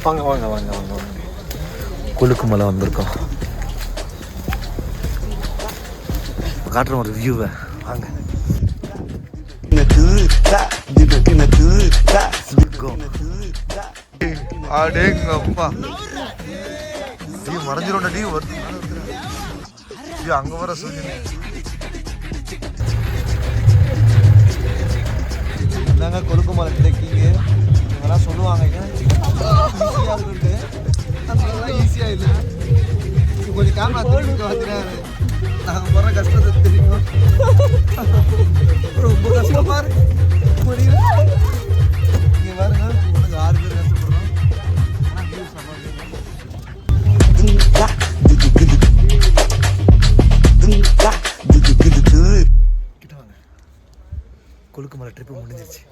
வாங்க வாங்க வாங்க வாங்க வாங்க. கொழுக்கு மலை வந்திருக்கோம். காட்டுறோம் ஒரு வியூவை. வாங்க. அடேங்கப்பா, நீ மறைஞ்சிரோட நீ வருது. அங்க வர சூரியன் என்னங்க கொழுக்கு மலை ட்ரெக்கிங்கு இதெல்லாம் சொல்லுவாங்க. ஈஸியாக இருக்குன்ட்டு அதெல்லாம் ஈஸியாக இல்லை. கொஞ்சம் கேமரா திருப்பி பார்த்தீங்கன்னா நாங்கள் போகிற கஷ்டத்தை தெரியும். ரொம்ப கஷ்டமா இருக்கு. முடியல. இங்கே பாருங்க, உங்களுக்கு 6 பேர் கஷ்டப்படுறோம். கிட்ட வாங்க. கொழுக்கு மலை ட்ரிப்பு முடிஞ்சிருச்சு.